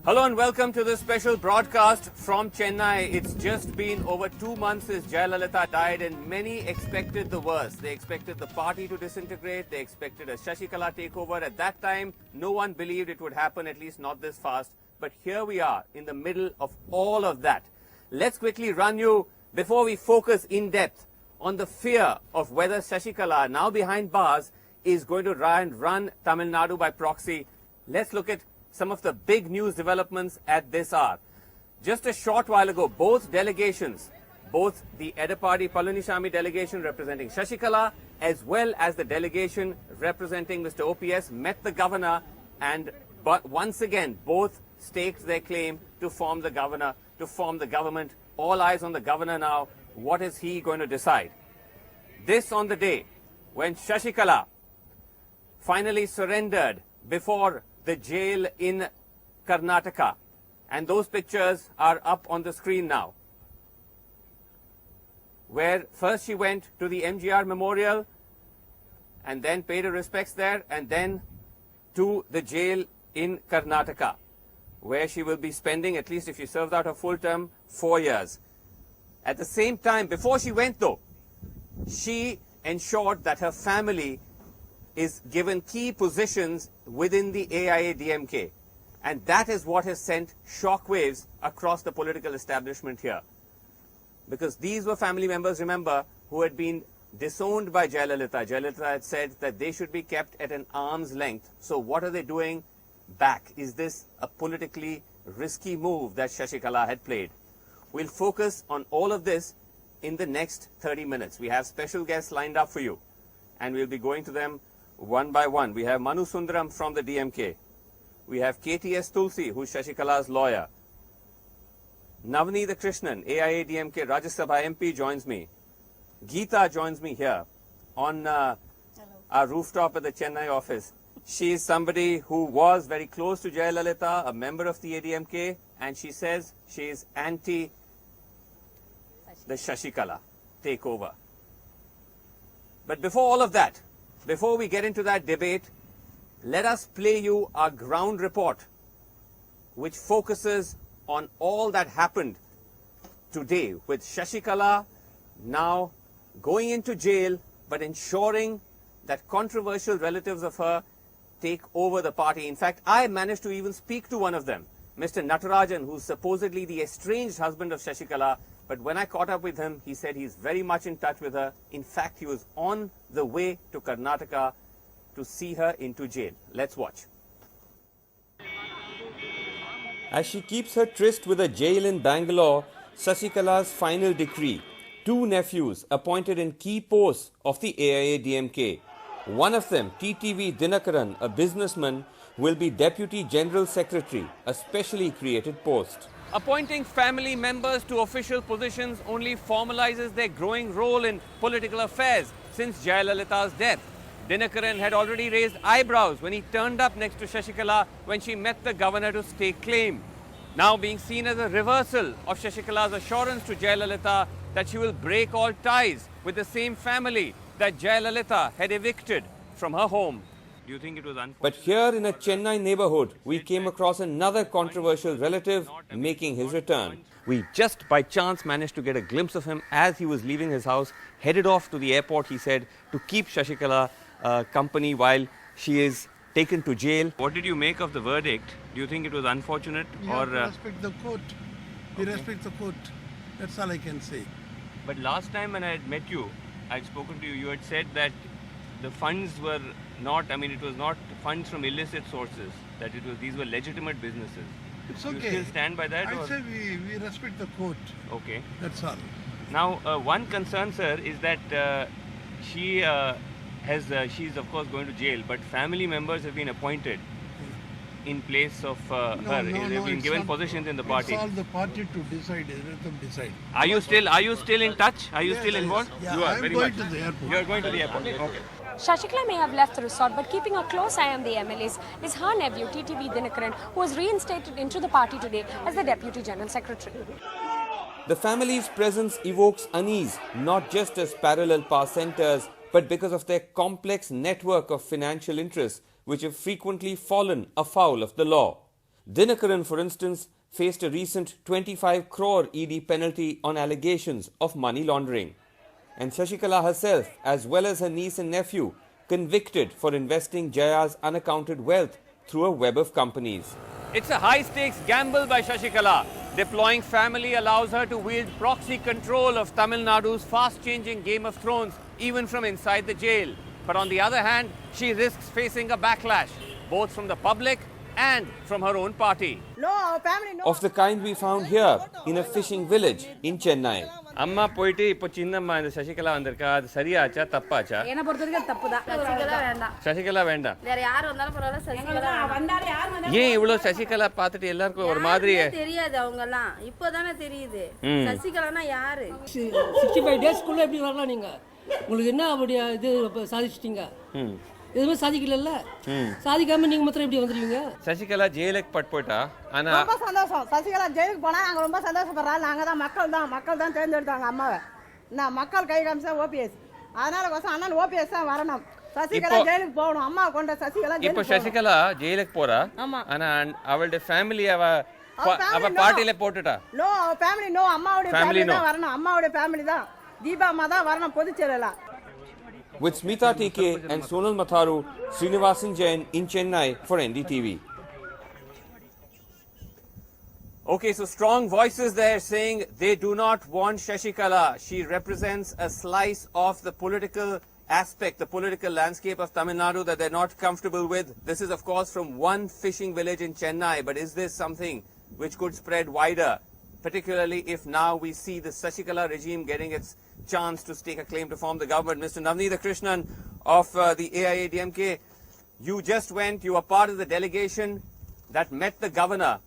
Hello and welcome to this special broadcast from Chennai. It's just been over 2 months since Jayalalithaa died and many expected the worst. They expected the party to disintegrate. They expected a Sasikala takeover. At that time, no one believed it would happen, at least not this fast. But here we are in the middle of all of that. Let's quickly run you, before we focus in depth on the fear of whether Sasikala, now behind bars, is going to run Tamil Nadu by proxy. Let's look at some of the big news developments at this hour. Just a short while ago, both delegations, both the Edapadi Palaniswamy delegation representing Sasikala as well as the delegation representing Mr. OPS met the governor, and but once again both staked their claim to form the government. All eyes on the governor now. What is he going to decide? This on the day when Sasikala finally surrendered before the jail in Karnataka, and those pictures are up on the screen now, where first she went to the MGR Memorial and then paid her respects there, and then to the jail in Karnataka, where she will be spending, at least if she serves out her full term, 4 years. At the same time, before she went though, she ensured that her family is given key positions within the AIADMK. And that is what has sent shockwaves across the political establishment here. Because these were family members, remember, who had been disowned by Jayalalithaa. Jayalalithaa had said that they should be kept at an arm's length. So what are they doing back? Is this a politically risky move that Sasikala had played? We'll focus on all of this in the next 30 minutes. We have special guests lined up for you, and we'll be going to them one by one. We have Manu Sundaram from the DMK. We have KTS Tulsi, who's Sasikala's lawyer. Navneetha Krishnan, AIADMK Rajya Sabha MP, joins me. Geeta joins me here on our rooftop at the Chennai office. She is somebody who was very close to Jayalalithaa, a member of the ADMK, and she says she is anti the Sasikala takeover. But before all of that, before we get into that debate, let us play you our ground report, which focuses on all that happened today with Sasikala now going into jail, but ensuring that controversial relatives of her take over the party. In fact, I managed to even speak to one of them, Mr. Natarajan, who's supposedly the estranged husband of Sasikala. But when I caught up with him, he said he's very much in touch with her. In fact, he was on the way to Karnataka to see her into jail. Let's watch. As she keeps her tryst with a jail in Bangalore, Sasikala's final decree. 2 nephews appointed in key posts of the AIADMK. One of them, TTV Dinakaran, a businessman, will be Deputy General Secretary, a specially created post. Appointing family members to official positions only formalizes their growing role in political affairs since Jayalalitha's death. Dinakaran had already raised eyebrows when he turned up next to Sasikala when she met the governor to stake claim. Now being seen as a reversal of Sasikala's assurance to Jayalalithaa that she will break all ties with the same family that Jayalalithaa had evicted from her home. Do you think it was unfortunate? But here in a Chennai neighborhood, we came across another controversial relative making his return. We just by chance managed to get a glimpse of him as he was leaving his house, headed off to the airport, he said, to keep Sasikala company while she is taken to jail. What did you make of the verdict? Do you think it was unfortunate? We respect the court. We respect the court. That's all I can say. But last time when I had met you, I'd spoken to you, you had said that the funds were not, it was not funds from illicit sources, that these were legitimate businesses. It's okay. okay. You still stand by that? I say we respect the court. Okay. That's all. Now, one concern, sir, is that she's of course going to jail, but family members have been appointed in place of her. They've been given positions in the party. It's all the party to decide. Let them decide. Are you still in touch? Are you still involved? Yeah, you are I'm very going much. to the airport. You are going to the airport. Okay. Sasikala may have left the resort, but keeping a close eye on the MLAs is her nephew, TTV Dinakaran, who was reinstated into the party today as the Deputy General Secretary. The family's presence evokes unease, not just as parallel power centers, but because of their complex network of financial interests, which have frequently fallen afoul of the law. Dinakaran, for instance, faced a recent 25 crore ED penalty on allegations of money laundering. And Sasikala herself, as well as her niece and nephew, convicted for investing Jaya's unaccounted wealth through a web of companies. It's a high-stakes gamble by Sasikala. Deploying family allows her to wield proxy control of Tamil Nadu's fast-changing Game of Thrones, even from inside the jail. But on the other hand, she risks facing a backlash, both from the public and from her own party. No, our family, no. Of the kind we found here in a fishing village in Chennai. அம்மா போயிட்டு இப்போ சின்னம்மா இந்த சசிகலா வந்திருக்கா, அது சரியாச்சா தப்பாச்சா? என்ன பொறுத்தவரைக்கும் தப்புதான். சசிகலா வேண்டாம். சசிகலா வேண்டாம். வேற யார் வந்தாலும் பரவாயில்ல, சசிகலா வந்தாலே யார் வந்தாலும் ஏன் இவ்வளவு சசிகலா பார்த்துட்டு எல்லாருக்கும் ஒரு மாதிரி தெரியாது, அவங்க எல்லாம் இப்போதானே தெரியுது. சசிகலானா யாரு? 65 டேஸ்க்குள்ள எப்படி வரலாம் நீங்க? உங்களுக்கு என்ன அப்படியே இது சாதிச்சிட்டீங்க? எதுவுமே சாதிக்கல. சாதிக்காம நீங்க மாத்திரம் எப்படி வந்துருவீங்க? சசிகலா ஜெயிலுக்கு போயிட்டா. ஆனா ரொம்ப சந்தோஷம். சசிகலா ஜெயிலுக்கு போனா நாங்க ரொம்ப சந்தோஷப்படுறோம். நாங்க தான் மக்கள் தான் தேர்ந்தெடுத்தாங்க அம்மாவை. நான் மக்கள் கை காமிச்சா ஓபிஎஸ். அதனால அண்ணன் ஓபிஎஸ் தான் வரணும். சசிகலா ஜெயிலுக்கு போகணும். அம்மா கொண்ட சசிகலா இப்போ சசிகலா ஜெயிலுக்கு போறா. ஆனா அவளுடைய ஃபேமிலி அவ பார்ட்டில போட்டுட்டா. நோ, ஃபேமிலி நோ, அம்மாவுடைய ஃபேமிலி தான் வரணும். அம்மாவுடைய ஃபேமிலி தான், தீபா அம்மா தான் வரணும் பொதுச்செயலா. With Smita TK and Sonal Matharu, Srinivasan Jain in Chennai for NDTV. Okay, so strong voices there saying they do not want Sasikala. She represents a slice of the political aspect, the political landscape of Tamil Nadu that they're not comfortable with. This is, of course, from one fishing village in Chennai, but is this something which could spread wider, particularly if now we see the Sasikala regime getting its chance to stake a claim to form the government? Mr. Navneetha Krishnan of the AIADMK, you just went, you were part of the delegation that met the governor.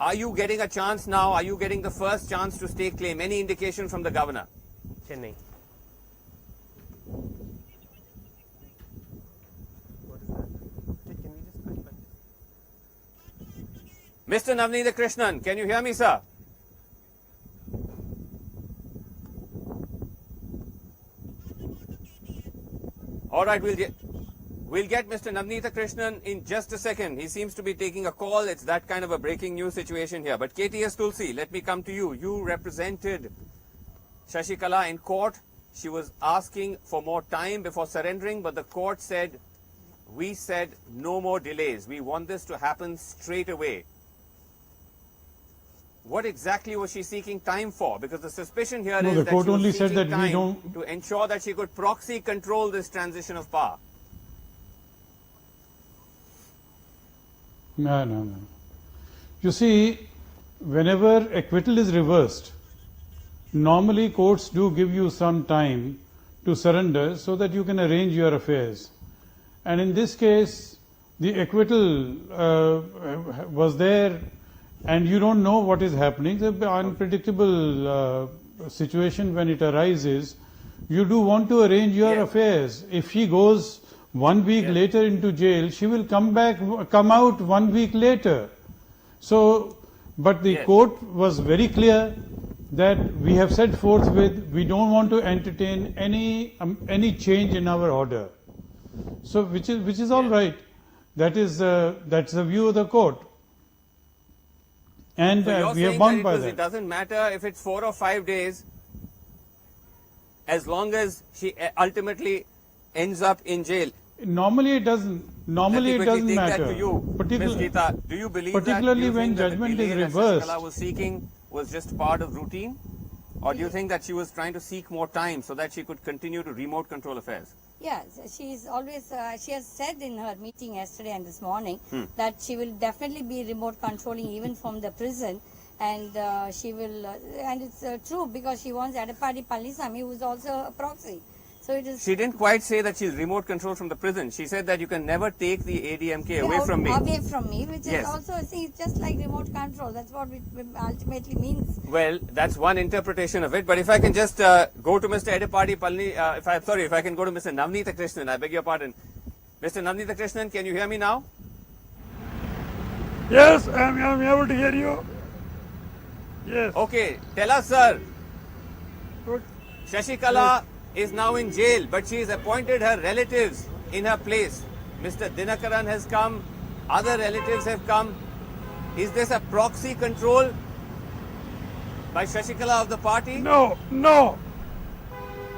Are you getting a chance now? Are you getting the first chance to stake claim? Any indication from the governor? Chennai. Mr. Navneetha Krishnan, can you hear me, sir? All right, we'll get Mr. Navneetha Krishnan in just a second. He seems to be taking a call. It's that kind of a breaking news situation here. But KTS Tulsi, let me come to you. You represented Sasikala in court. She was asking for more time before surrendering, but the court said, we said no more delays. We want this to happen straight away. What exactly was she seeking time for? Because the suspicion here is that she was seeking time to ensure that she could proxy control this transition of power. No. You see, whenever acquittal is reversed, normally courts do give you some time to surrender so that you can arrange your affairs. And in this case, the acquittal was there, and you don't know what is happening. The unpredictable situation when it arises, you do want to arrange your affairs. If she goes 1 week later into jail, she will come out 1 week later. So, but the court was very clear that we have set forth with, we don't want to entertain any change in our order. So, which is all right. That's the view of the court. And so we have bound by that. It doesn't matter if it's 4 or 5 days, as long as she ultimately ends up in jail. Normally it doesn't. Normally it doesn't matter. That to you, Ms. Geeta, do you believe particularly that? When judgment is reversed, Sasikala was seeking was just part of routine, or do you think that she was trying to seek more time so that she could continue to remote control affairs? Yes, she's always, she has said in her meeting yesterday and this morning that she will definitely be remote controlling even from the prison, and she will, and it's true because she wants Edapadi Palaniswamy, who is also a proxy. So it is. She didn't quite say that she'll remote control from the prison. She said that you can never take the ADMK away from me. Away from me, which is also, see, it's just like remote control. That's what it ultimately means. Well, that's one interpretation of it. But if I can just go to Mr. Edapadi Palaniswamy, if I can go to Mr. Navneetha Krishnan, I beg your pardon. Mr. Navneetha Krishnan, can you hear me now? Yes, I'm able to hear you. Yes. Okay, tell us, sir. Sasikala is now in jail, but she has appointed her relatives in her place. Mr. Dinakaran has come Other relatives have come. Is this a proxy control by Sasikala of the party? No, no.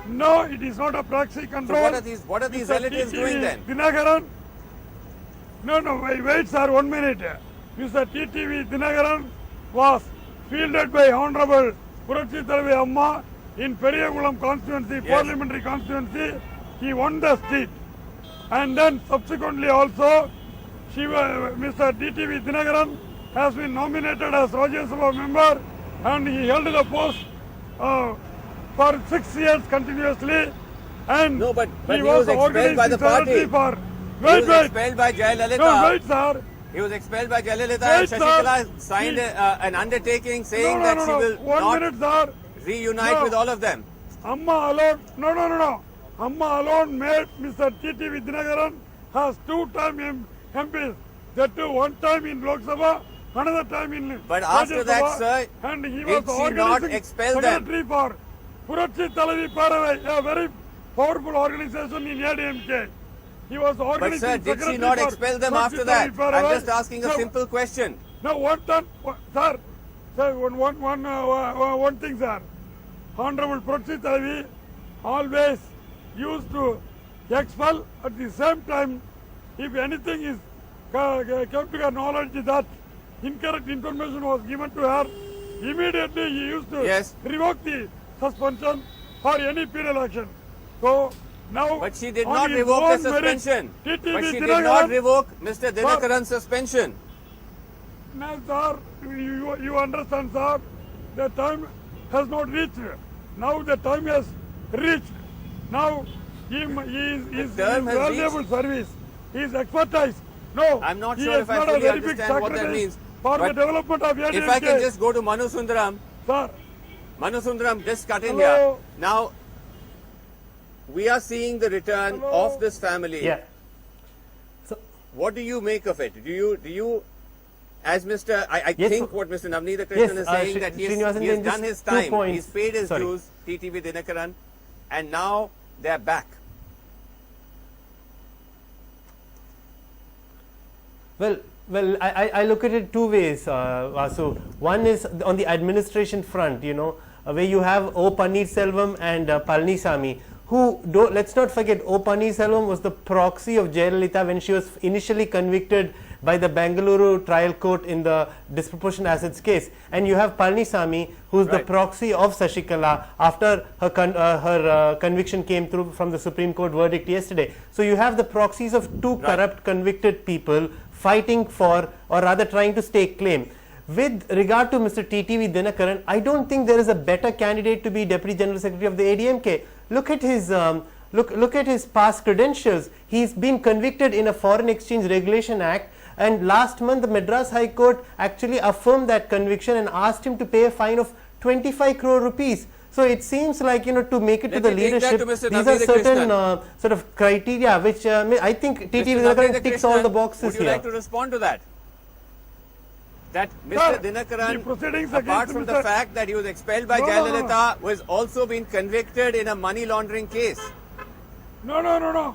No, it is not a proxy control. So what are these Mr. relatives TTV doing then? Dinagaran? No, wait sir, 1 minute. Mr. TTV Dinagaran was fielded by Honorable Proxy Amma in Periyakulam constituency, parliamentary constituency. He won the seat. And then subsequently also, Mr. TTV Dinagaran has been nominated as Rajya Sabha member and he held the post for 6 years continuously. And No, but he he was expelled by the party. He He was wait. expelled by Jayalalithaa. No, wait, sir. He was expelled by Jayalalithaa Wait, and sir. Sasikala signed an undertaking saying that she will 1 not minute, sir. reunite No. with all of them. Amma alone, no. Amma alone made Mr. TTV Dinagaran has 2-time MPs. That too, 1 time in Lok Sabha, another time in But Rajya after that, Sabha, sir, and he did was she not organizing expel them? secretary for Proxy Talavi Paravai, a very powerful organization in AIADMK. He was But organizing sir, did she secretary not for expel them Proxy after that? Talavi I'm Paravai. just asking a No, simple question. No, one thing, sir. Honorable Proxy Talavi always used to expel. At the same time, if anything is kept to her knowledge that incorrect information was given to her, immediately he used to Yes. revoke the suspension or any penal action. So now, But she did on not his revoke own the merit, suspension. TTV But she did Dinagaran- not revoke Mr. Dinakaran's suspension. No, sir, you understand, sir, the time has not reached. Now the time has reached. Now he is term has valuable service. His expertise. No, I'm not he sure has if I got a fully very big understand what that sacrifice means. for the But development of AIADMK. if I can just go to Manu Sundaram. Sir, Manu Sundaram, just cut in Hello. here. Now, we are seeing the return Hello. of this family. Yeah. What do you make of it? Do you as Mr. I Yes, think what Mr. Navneet Krishnan is saying that he has Srinivasan, done his just 2 time. points. He's paid his Sorry. dues, TTV Dinakaran, and now they're back. Well, I look at it 2 ways, Vasu. One is on the administration front, where you have O. Pannirselvam and Palnisamy, who, let's not forget, O. Pannirselvam was the proxy of Jayalalithaa when she was initially convicted by the Bengaluru trial court in the disproportionate assets case. And you have Palnisamy, who is the proxy of Sasikala after her conviction came through from the Supreme Court verdict yesterday. So you have the proxies of 2 corrupt convicted people fighting for, or rather trying to stake claim. With regard to Mr. TTV Dinakaran, I don't think there is a better candidate to be Deputy General Secretary of the AIADMK. Look at his look at his past credentials. He's been convicted in a Foreign Exchange Regulation Act, and last month the Madras High Court actually affirmed that conviction and asked him to pay a fine of 25 crore rupees. So it seems like, to make it Let to the me take that leadership, to Mr. these are Navneet certain Krishnan. sort of criteria which I think TTV Dinakaran ticks all the boxes Would you here. like to respond to that? That Mr. Sir, the Dinakaran, proceedings apart against from Mr. the fact that he was expelled by No. Jayalalithaa, was also been convicted in a money laundering case. No.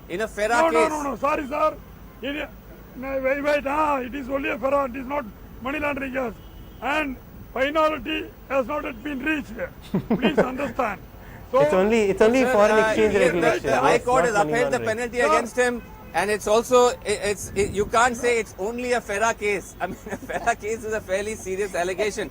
In a FERA case. No. Sorry, sir. Wait. It is only a FERA. It is not money laundering case. And finality has not yet been reached. Please understand. So, It's only Sir, foreign exchange yes, regulation. The High Yes, Court not has money upheld the laundering. penalty against him, and it's also you can't say it's only a FERA case. I mean, a FERA case is a fairly serious allegation.